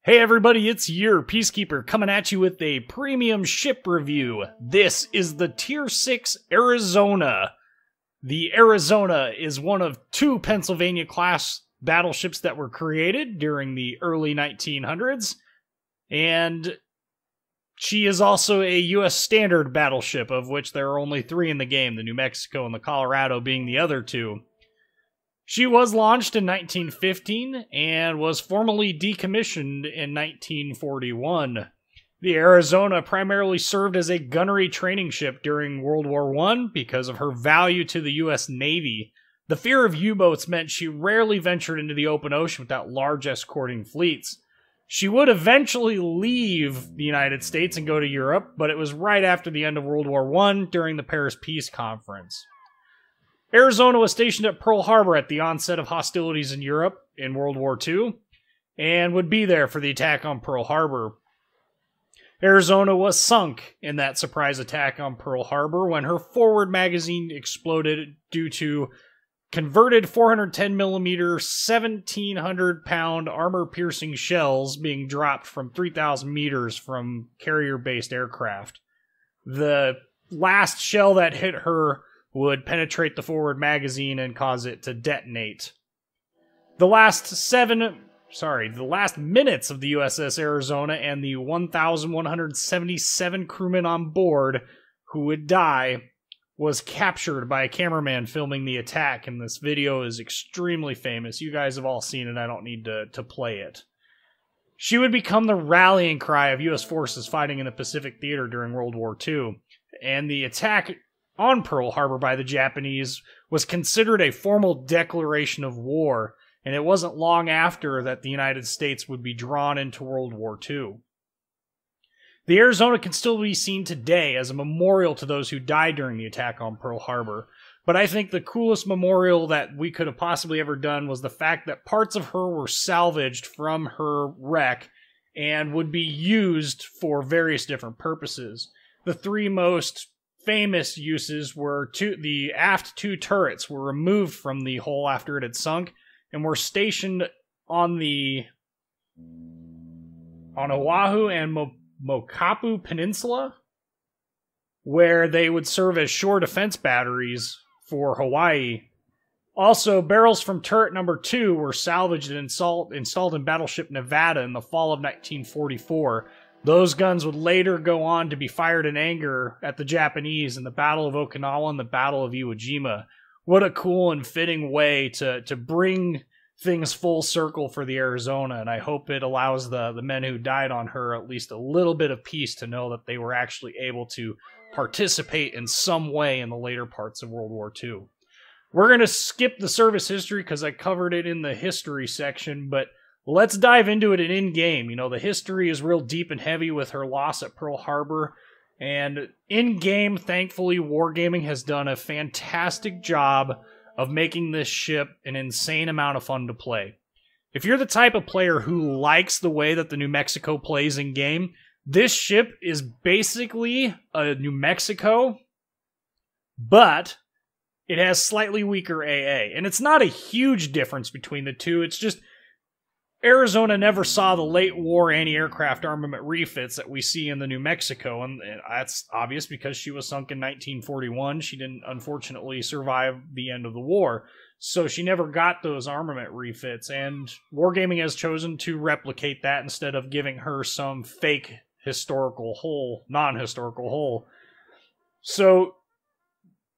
Hey everybody, it's your Peacekeeper coming at you with a premium ship review. This is the Tier 6 Arizona. The Arizona is one of two Pennsylvania-class battleships that were created during the early 1900s, and she is also a U.S. standard battleship, of which there are only three in the game, the New Mexico and the Colorado being the other two. She was launched in 1915 and was formally decommissioned in 1941. The Arizona primarily served as a gunnery training ship during World War I because of her value to the U.S. Navy. The fear of U-boats meant she rarely ventured into the open ocean without large escorting fleets. She would eventually leave the United States and go to Europe, but it was right after the end of World War I during the Paris Peace Conference. Arizona was stationed at Pearl Harbor at the onset of hostilities in Europe in World War II, and would be there for the attack on Pearl Harbor. Arizona was sunk in that surprise attack on Pearl Harbor when her forward magazine exploded due to converted 410mm, 1,700-pound armor-piercing shells being dropped from 3,000 meters from carrier-based aircraft. The last shell that hit her would penetrate the forward magazine and cause it to detonate. The last minutes of the USS Arizona and the 1,177 crewmen on board who would die was captured by a cameraman filming the attack, and this video is extremely famous. You guys have all seen it, I don't need to play it. She would become the rallying cry of U.S. forces fighting in the Pacific Theater during World War II, and the attack on Pearl Harbor by the Japanese was considered a formal declaration of war, and it wasn't long after that the United States would be drawn into World War II. The Arizona can still be seen today as a memorial to those who died during the attack on Pearl Harbor, but I think the coolest memorial that we could have possibly ever done was the fact that parts of her were salvaged from her wreck and would be used for various different purposes. The three most famous uses were the aft two turrets were removed from the hull after it had sunk and were stationed on Oahu and Mokapu Peninsula, where they would serve as shore defense batteries for Hawaii. Also, barrels from turret number 2 were salvaged and installed in Battleship Nevada in the fall of 1944. Those guns would later go on to be fired in anger at the Japanese in the Battle of Okinawa and the Battle of Iwo Jima. What a cool and fitting way to bring things full circle for the Arizona, and I hope it allows the men who died on her at least a little bit of peace to know that they were actually able to participate in some way in the later parts of World War II. We're going to skip the service history because I covered it in the history section, but let's dive into it in-game. You know, the history is real deep and heavy with her loss at Pearl Harbor, and in-game, thankfully, Wargaming has done a fantastic job of making this ship an insane amount of fun to play. If you're the type of player who likes the way that the New Mexico plays in-game, this ship is basically a New Mexico, but it has slightly weaker AA. And it's not a huge difference between the two, it's just Arizona never saw the late war anti-aircraft armament refits that we see in the New Mexico, and that's obvious because she was sunk in 1941. She didn't, unfortunately, survive the end of the war, so she never got those armament refits, and Wargaming has chosen to replicate that instead of giving her some fake historical hull, non-historical hull. So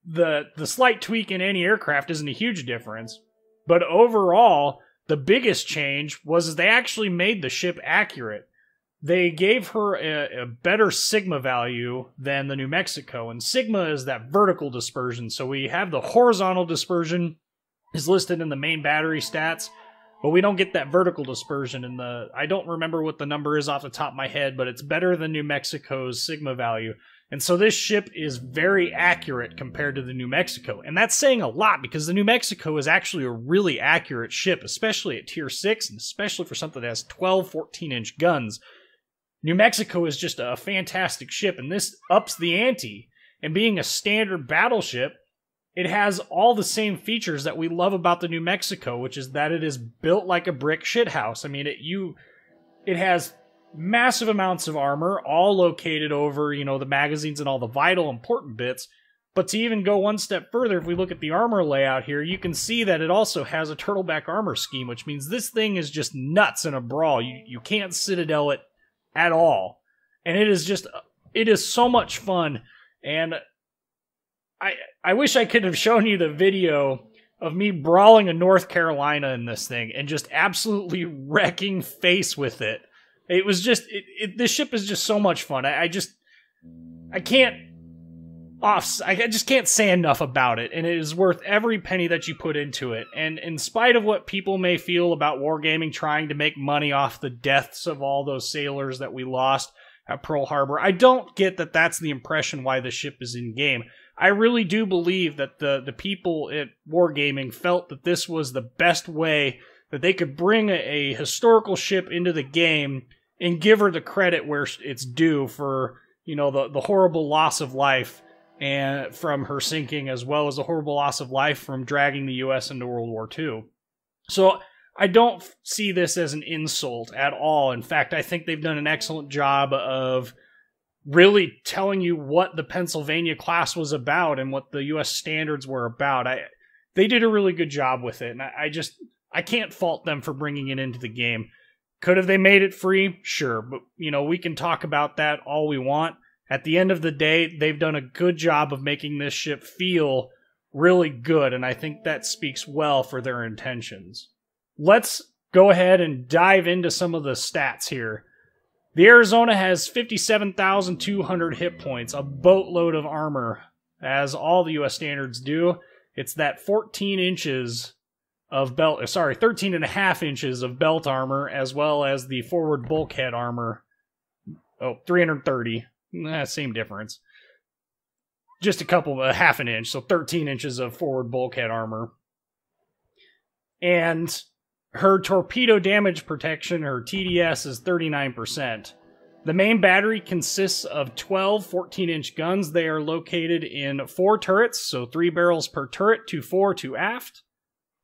the slight tweak in anti-aircraft isn't a huge difference, but overall, the biggest change was they actually made the ship accurate. They gave her a better sigma value than the New Mexico, and sigma is that vertical dispersion. So we have the horizontal dispersion is listed in the main battery stats, but we don't get that vertical dispersion in I don't remember what the number is off the top of my head, but it's better than New Mexico's sigma value. And so this ship is very accurate compared to the New Mexico. And that's saying a lot because the New Mexico is actually a really accurate ship, especially at Tier 6, and especially for something that has 12, 14-inch guns. New Mexico is just a fantastic ship, and this ups the ante. And being a standard battleship, it has all the same features that we love about the New Mexico, which is that it is built like a brick shithouse. I mean, it has massive amounts of armor, all located over, the magazines and all the vital important bits. But to even go one step further, if we look at the armor layout here, you can see that it also has a turtleback armor scheme, which means this thing is just nuts in a brawl. You can't Citadel it at all. And it is so much fun. And I wish I could have shown you the video of me brawling a North Carolina in this thing and just absolutely wrecking face with it. It was just, this ship is just so much fun. I just can't say enough about it, and it is worth every penny that you put into it. And in spite of what people may feel about wargaming trying to make money off the deaths of all those sailors that we lost at Pearl Harbor, I don't get that that's the impression why the ship is in game. I really do believe that the people at wargaming felt that this was the best way that they could bring a historical ship into the game and give her the credit where it's due for, the horrible loss of life and from her sinking, as well as the horrible loss of life from dragging the U.S. into World War II. So I don't see this as an insult at all. In fact, I think they've done an excellent job of really telling you what the Pennsylvania class was about and what the U.S. standards were about. They did a really good job with it, and I can't fault them for bringing it into the game. Could have they made it free? Sure, but we can talk about that all we want. At the end of the day, they've done a good job of making this ship feel really good, and I think that speaks well for their intentions. Let's go ahead and dive into some of the stats here. The Arizona has 57,200 hit points, a boatload of armor, as all the U.S. standards do. It's that 13 and a half inches of belt armor, as well as the forward bulkhead armor. 330. Same difference. Just a half an inch, so 13 inches of forward bulkhead armor. And her torpedo damage protection, her TDS, is 39%. The main battery consists of 12 14-inch guns. They are located in 4 turrets, so 3 barrels per turret, 2 fore, 2 aft,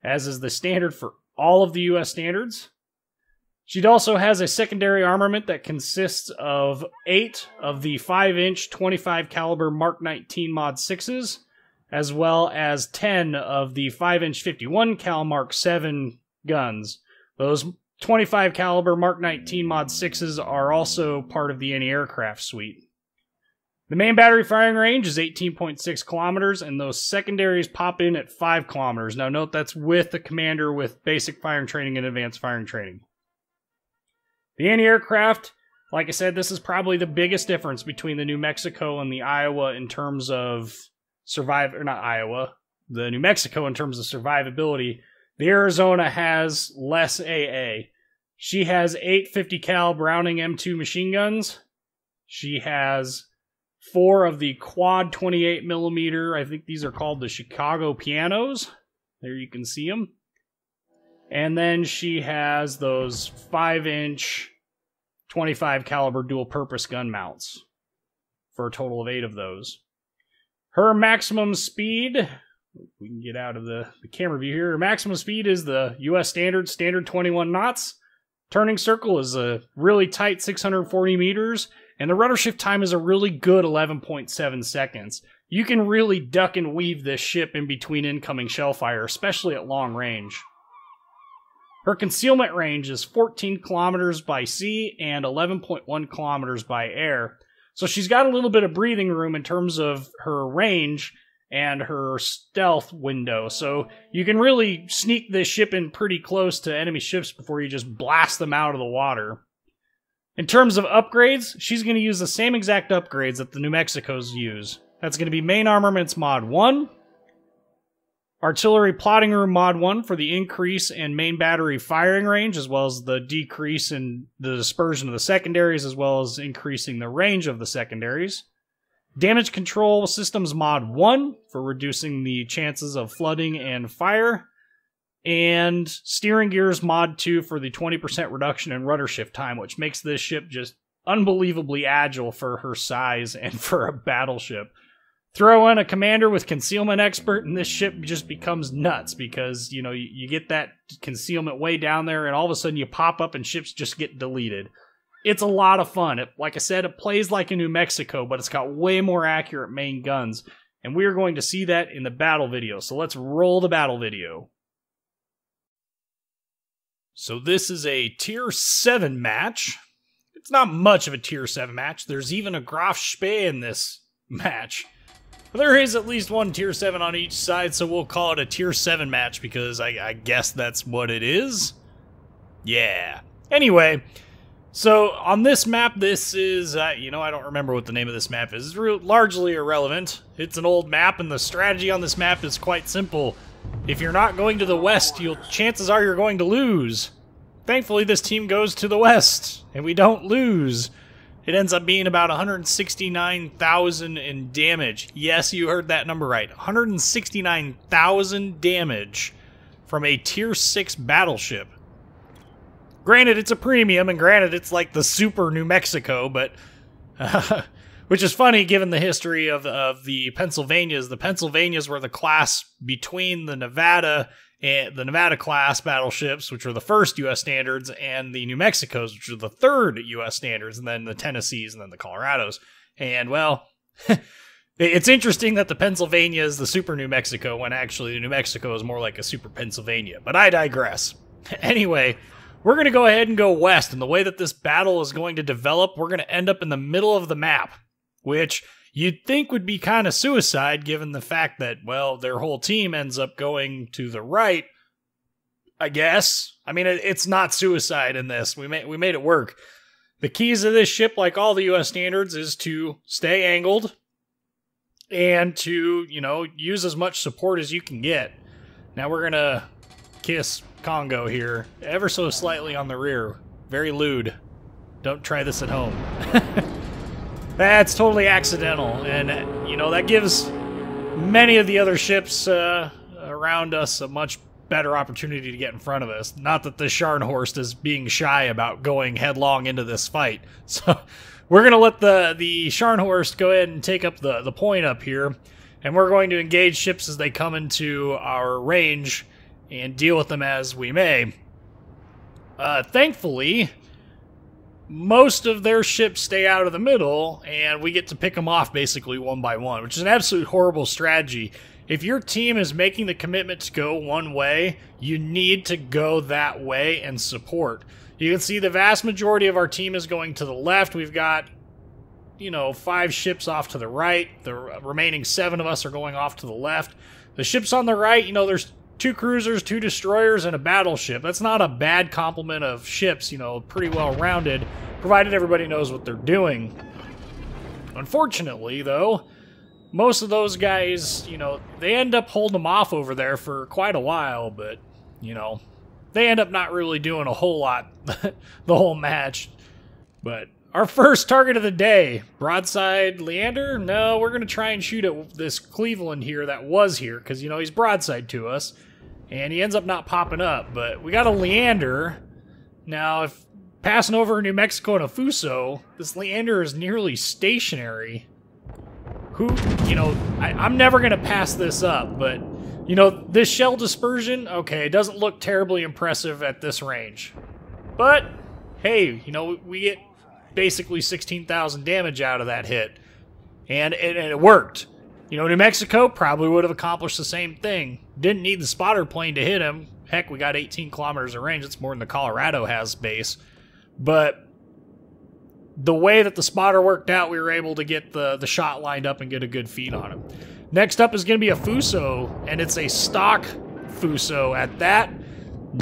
as is the standard for all of the U.S. standards. She also has a secondary armament that consists of 8 of the 5-inch 25 caliber Mark 19 Mod 6s, as well as 10 of the 5-inch 51 cal Mark 7 guns. Those 25 caliber Mark 19 Mod 6s are also part of the anti-aircraft suite. The main battery firing range is 18.6 kilometers, and those secondaries pop in at 5 kilometers. Now note that's with the commander with basic firing training and advanced firing training. The anti-aircraft, like I said, this is probably the biggest difference between the New Mexico and the Iowa in terms of the New Mexico in terms of survivability. The Arizona has less AA. She has 8 50 cal Browning M2 machine guns. She has 4 of the quad 28 millimeter. I think these are called the Chicago Pianos. There you can see them. And then she has those 5-inch 25 caliber dual purpose gun mounts for a total of 8 of those. Her maximum speed, we can get out of the camera view here. Her maximum speed is the US standard 21 knots. Turning circle is a really tight 640 meters. And the rudder shift time is a really good 11.7 seconds. You can really duck and weave this ship in between incoming shell fire, especially at long range. Her concealment range is 14 kilometers by sea and 11.1 kilometers by air. So she's got a little bit of breathing room in terms of her range and her stealth window. So you can really sneak this ship in pretty close to enemy ships before you just blast them out of the water. In terms of upgrades, she's going to use the same exact upgrades that the New Mexicos use. That's going to be Main Armaments Mod 1, Artillery Plotting Room Mod 1 for the increase in main battery firing range, as well as the decrease in the dispersion of the secondaries, as well as increasing the range of the secondaries. Damage Control Systems Mod 1 for reducing the chances of flooding and fire. And Steering Gears Mod 2 for the 20% reduction in rudder shift time, which makes this ship just unbelievably agile for her size and for a battleship. Throw in a commander with concealment expert, and this ship just becomes nuts because, you know, you get that concealment way down there, and all of a sudden you pop up and ships just get deleted. It's a lot of fun. Like I said, it plays like a New Mexico, but it's got way more accurate main guns, and we are going to see that in the battle video. So let's roll the battle video. So this is a Tier 7 match. It's not much of a Tier 7 match. There's even a Graf Spee in this match. There is at least one Tier 7 on each side, so we'll call it a Tier 7 match because I guess that's what it is. Yeah. Anyway, so on this map, this is, you know, I don't remember what the name of this map is. It's largely irrelevant. It's an old map, and the strategy on this map is quite simple. If you're not going to the west, chances are you're going to lose. Thankfully, this team goes to the west, and we don't lose. It ends up being about 169,000 in damage. Yes, you heard that number right. 169,000 damage from a Tier 6 battleship. Granted, it's a premium, and granted, it's like the super New Mexico, but... which is funny given the history of the Pennsylvanias. The Pennsylvanias were the class between the Nevada and the Nevada class battleships, which were the first U.S. standards, and the New Mexicos, which were the third U.S. standards, and then the Tennessees, and then the Colorados. And, well, it's interesting that the Pennsylvania is the super New Mexico, when actually the New Mexico is more like a super Pennsylvania. But I digress. Anyway, we're going to go ahead and go west, and the way that this battle is going to develop, we're going to end up in the middle of the map, which you'd think would be kind of suicide given the fact that, well, their whole team ends up going to the right, I guess. I mean, it's not suicide in this. We made it work. The keys of this ship, like all the U.S. standards, is to stay angled and to, you know, use as much support as you can get. Now we're going to kiss Congo here, ever so slightly on the rear. Very lewd. Don't try this at home. That's totally accidental, and, you know, that gives many of the other ships around us a much better opportunity to get in front of us. Not that the Scharnhorst is being shy about going headlong into this fight. So we're going to let the Scharnhorst go ahead and take up the point up here, and we're going to engage ships as they come into our range and deal with them as we may. Thankfully, most of their ships stay out of the middle, and we get to pick them off basically one by one, which is an absolute horrible strategy. If your team is making the commitment to go one way, you need to go that way and support. You can see the vast majority of our team is going to the left. We've got, you know, 5 ships off to the right. The remaining 7 of us are going off to the left. The ships on the right, you know, there's 2 cruisers, 2 destroyers, and a battleship. That's not a bad complement of ships, you know, pretty well rounded, provided everybody knows what they're doing. Unfortunately, though, most of those guys, you know, they end up holding them off over there for quite a while, but, you know, they end up not really doing a whole lot the whole match. But our first target of the day, broadside Leander? No, we're going to try and shoot at this Cleveland here that was here, because, you know, he's broadside to us, and he ends up not popping up. But we got a Leander. Now, if passing over New Mexico and a Fuso, this Leander is nearly stationary. Who, you know, I'm never going to pass this up, but, you know, this shell dispersion, okay, it doesn't look terribly impressive at this range. But, hey, you know, we get basically 16,000 damage out of that hit. And it worked. You know, New Mexico probably would have accomplished the same thing. Didn't need the spotter plane to hit him. Heck, we got 18 kilometers of range. That's more than the Colorado has base. But the way that the spotter worked out, we were able to get the shot lined up and get a good feed on him. Next up is going to be a Fuso, and it's a stock Fuso at that.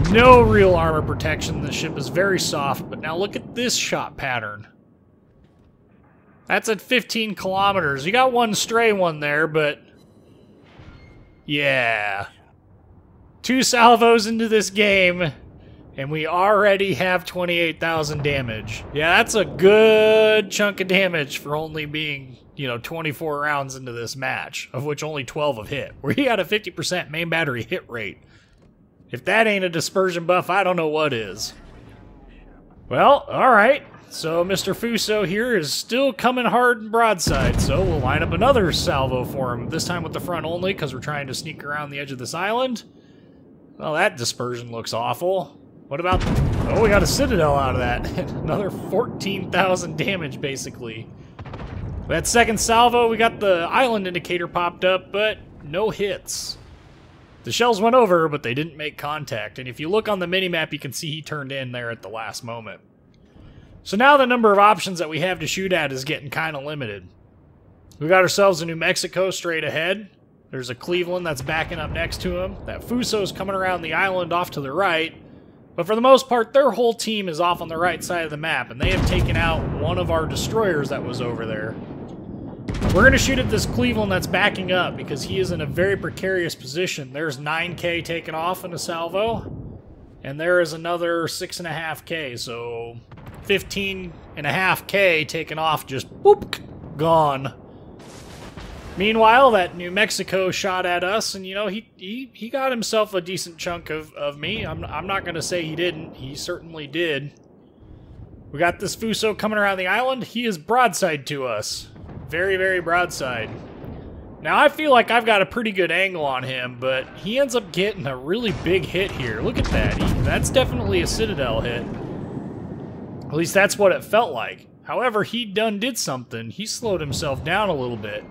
No real armor protection. The ship is very soft, but now look at this shot pattern. That's at 15 kilometers. You got one stray one there, but yeah. 2 salvos into this game, and we already have 28,000 damage. Yeah, that's a good chunk of damage for only being, you know, 24 rounds into this match, of which only 12 have hit. We got a 50% main battery hit rate. If that ain't a dispersion buff, I don't know what is. Well, alright. So Mr. Fuso here is still coming hard and broadside, so we'll line up another salvo for him, this time with the front only, because we're trying to sneak around the edge of this island. Well, that dispersion looks awful. What about... Oh, we got a Citadel out of that. Another 14,000 damage, basically. That second salvo, we got the island indicator popped up, but no hits. The shells went over, but they didn't make contact, and if you look on the minimap, you can see he turned in there at the last moment. So now the number of options that we have to shoot at is getting kind of limited. We got ourselves a New Mexico straight ahead. There's a Cleveland that's backing up next to him. That Fuso's coming around the island off to the right. But for the most part, their whole team is off on the right side of the map, and they have taken out one of our destroyers that was over there. We're going to shoot at this Cleveland that's backing up because he is in a very precarious position. There's 9K taken off in a salvo, and there is another 6.5K, so 15.5K taken off, just whoop, gone. Meanwhile, that New Mexico shot at us, and you know, he got himself a decent chunk of me. I'm not going to say he didn't. He certainly did. We got this Fuso coming around the island. He is broadside to us. Very, very broadside. Now, I feel like I've got a pretty good angle on him, but he ends up getting a really big hit here. Look at that. That's definitely a Citadel hit. At least that's what it felt like. However, he did something. He slowed himself down a little bit.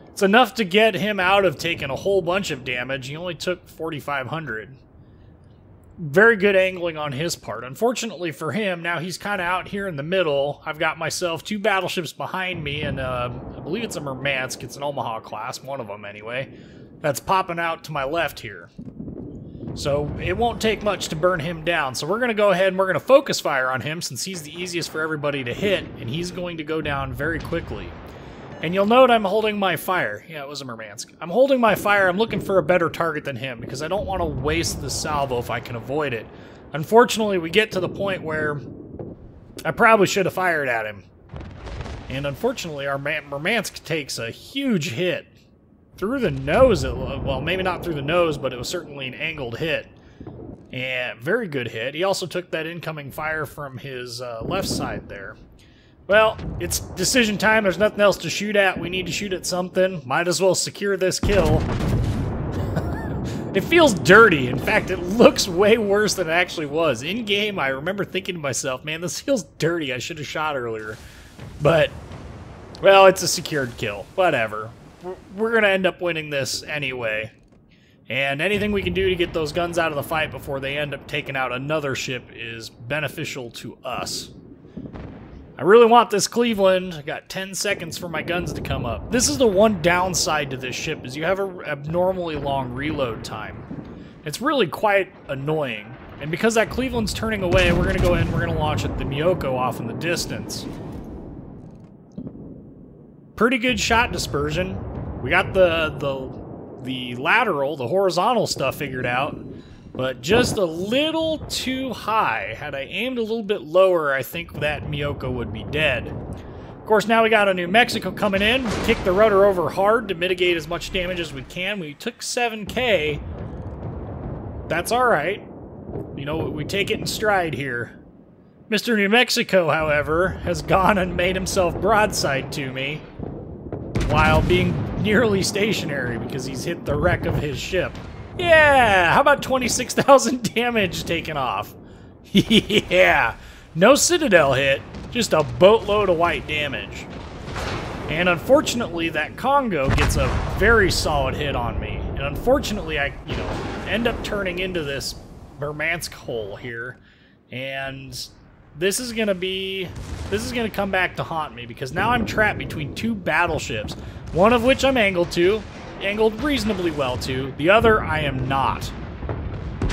It's enough to get him out of taking a whole bunch of damage. He only took 4,500. Very good angling on his part. Unfortunately for him, now he's kind of out here in the middle. I've got myself 2 battleships behind me, and I believe it's a Murmansk. It's an Omaha class, one of them anyway. That's popping out to my left here. So it won't take much to burn him down. So we're going to go ahead and we're going to focus fire on him since he's the easiest for everybody to hit, and he's going to go down very quickly. And you'll note I'm holding my fire. Yeah, it was a Murmansk. I'm holding my fire. I'm looking for a better target than him because I don't want to waste the salvo if I can avoid it. Unfortunately, we get to the point where I probably should have fired at him. And unfortunately, our Murmansk takes a huge hit. Through the nose, well, maybe not through the nose, but it was certainly an angled hit. And very good hit. He also took that incoming fire from his left side there. Well, it's decision time. There's nothing else to shoot at. We need to shoot at something. Might as well secure this kill. It feels dirty. In fact, it looks way worse than it actually was. In-game, I remember thinking to myself, man, this feels dirty. I should have shot earlier. But, well, it's a secured kill. Whatever. We're going to end up winning this anyway. And anything we can do to get those guns out of the fight before they end up taking out another ship is beneficial to us. I really want this Cleveland. I got 10 seconds for my guns to come up. This is the one downside to this ship, is you have an abnormally long reload time. It's really quite annoying. And because that Cleveland's turning away, we're going to go in and we're going to launch at the Miyoko off in the distance. Pretty good shot dispersion. We got the lateral, the horizontal stuff figured out. But just a little too high. Had I aimed a little bit lower, I think that Miyoko would be dead. Of course, now we got a New Mexico coming in. We kicked the rudder over hard to mitigate as much damage as we can. We took 7K. That's alright. You know, we take it in stride here. Mr. New Mexico, however, has gone and made himself broadside to me while being nearly stationary because he's hit the wreck of his ship. Yeah, how about 26,000 damage taken off? Yeah, no Citadel hit, just a boatload of white damage. And unfortunately, that Congo gets a very solid hit on me. And unfortunately, I, end up turning into this Murmansk hole here. And this is gonna come back to haunt me because now I'm trapped between 2 battleships, one of which I'm angled reasonably well to. The other, I am not.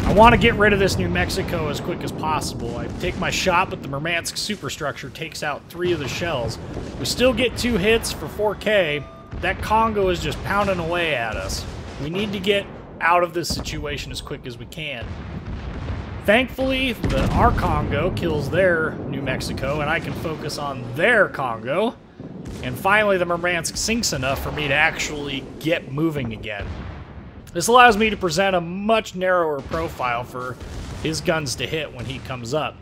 I want to get rid of this New Mexico as quick as possible. I take my shot, but the Murmansk superstructure takes out 3 of the shells. We still get 2 hits for 4K. That Congo is just pounding away at us. We need to get out of this situation as quick as we can. Thankfully, our Congo kills their New Mexico, and I can focus on their Congo. And finally, the Murmansk sinks enough for me to actually get moving again. This allows me to present a much narrower profile for his guns to hit when he comes up.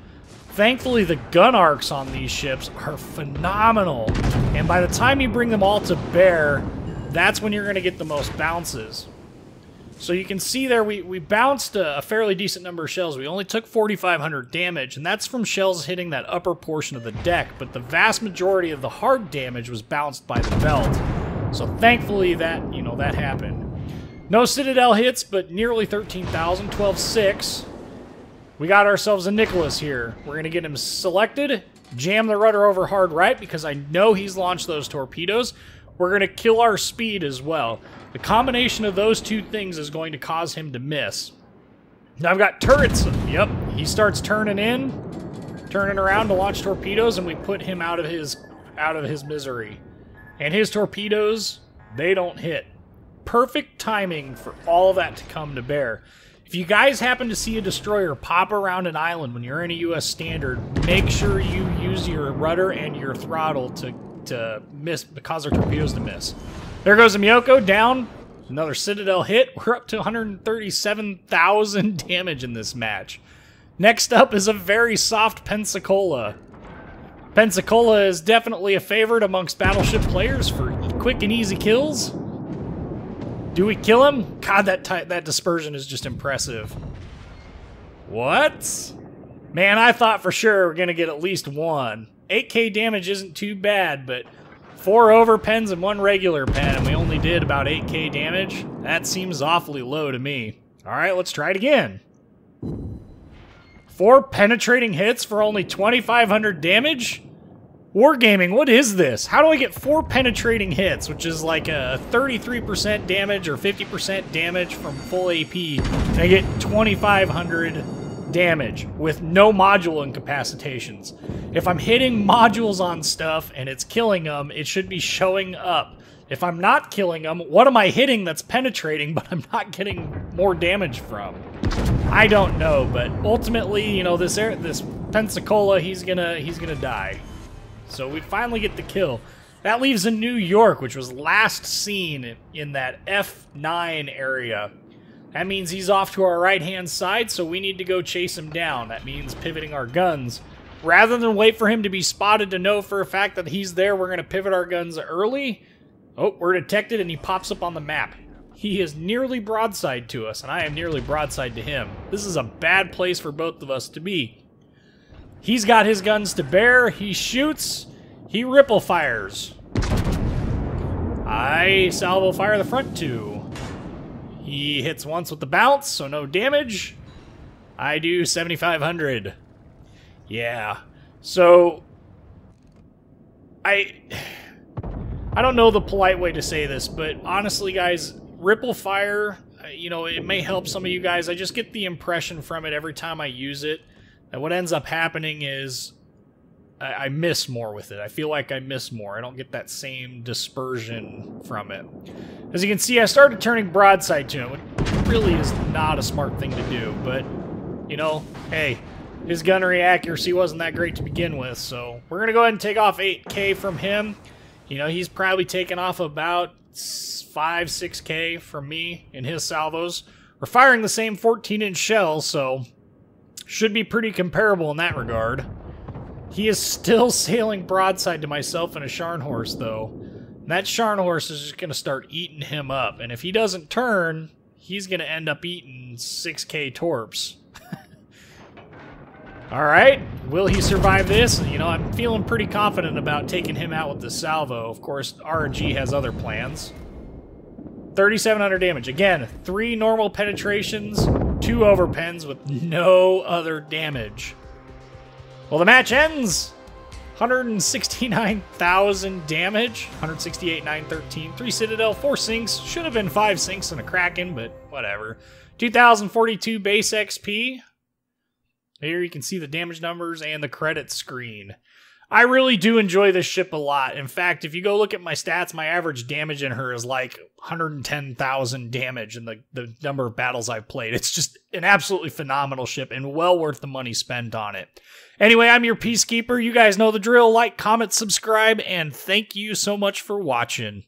Thankfully, the gun arcs on these ships are phenomenal. And by the time you bring them all to bear, that's when you're going to get the most bounces. So you can see there, we bounced a fairly decent number of shells. We only took 4,500 damage, and that's from shells hitting that upper portion of the deck. But the vast majority of the hard damage was bounced by the belt. So thankfully that, that happened. No Citadel hits, but nearly 13,000, 12,600. We got ourselves a Nicholas here. We're going to get him selected, jam the rudder over hard right, because I know he's launched those torpedoes. We're going to kill our speed as well. The combination of those two things is going to cause him to miss. Now I've got turrets. Yep, he starts turning around to launch torpedoes, and we put him out of his misery. And his torpedoes, they don't hit. Perfect timing for all of that to come to bear. If you guys happen to see a destroyer pop around an island when you're in a US standard, make sure you use your rudder and your throttle to cause our torpedoes to miss. There goes a Miyoko down. Another Citadel hit. We're up to 137,000 damage in this match. Next up is a very soft Pensacola. Pensacola is definitely a favorite amongst battleship players for quick and easy kills. Do we kill him? God, that dispersion is just impressive. What? Man, I thought for sure we were going to get at least one. 8k damage isn't too bad, but 4 over pens and 1 regular pen, and we only did about 8k damage? That seems awfully low to me. Alright, let's try it again. 4 penetrating hits for only 2,500 damage? Wargaming, what is this? How do I get 4 penetrating hits, which is like a 33% damage or 50% damage from full AP, and I get 2,500 damage with no module incapacitations? If I'm hitting modules on stuff and it's killing them, it should be showing up. If I'm not killing them, what am I hitting that's penetrating but I'm not getting more damage from? I don't know, but ultimately, this Pensacola, he's gonna die. So we finally get the kill. That leaves a New York, which was last seen in that F9 area. That means he's off to our right-hand side, so we need to go chase him down. That means pivoting our guns. Rather than wait for him to be spotted to know for a fact that he's there, we're going to pivot our guns early. Oh, we're detected, and he pops up on the map. He is nearly broadside to us, and I am nearly broadside to him. This is a bad place for both of us to be. He's got his guns to bear. He shoots. He ripple fires. I salvo fire the front 2. He hits once with the bounce, so no damage. I do 7,500. Yeah. So I don't know the polite way to say this, but honestly, guys, ripple fire, it may help some of you guys. I just get the impression from it every time I use it. And what ends up happening is I miss more with it. I feel like I miss more. I don't get that same dispersion from it. As you can see, I started turning broadside to him, which really is not a smart thing to do. But, hey, his gunnery accuracy wasn't that great to begin with. So we're going to go ahead and take off 8k from him. He's probably taken off about 5, 6k from me in his salvos. We're firing the same 14-inch shell, so should be pretty comparable in that regard. He is still sailing broadside to myself and a Scharnhorst, though. And that Scharnhorst is just going to start eating him up. And if he doesn't turn, he's going to end up eating 6k torps. Alright, will he survive this? I'm feeling pretty confident about taking him out with the salvo. Of course, RNG has other plans. 3,700 damage. Again, 3 normal penetrations, 2 overpens with no other damage. Well, the match ends. 169,000 damage. 168,913. 3 Citadel, 4 sinks. Should have been 5 sinks and a Kraken, but whatever. 2,042 base XP. Here you can see the damage numbers and the credit screen. I really do enjoy this ship a lot. In fact, if you go look at my stats, my average damage in her is like 110,000 damage in the number of battles I've played. It's just an absolutely phenomenal ship and well worth the money spent on it. Anyway, I'm your Peacekeeper. You guys know the drill. Like, comment, subscribe, and thank you so much for watching.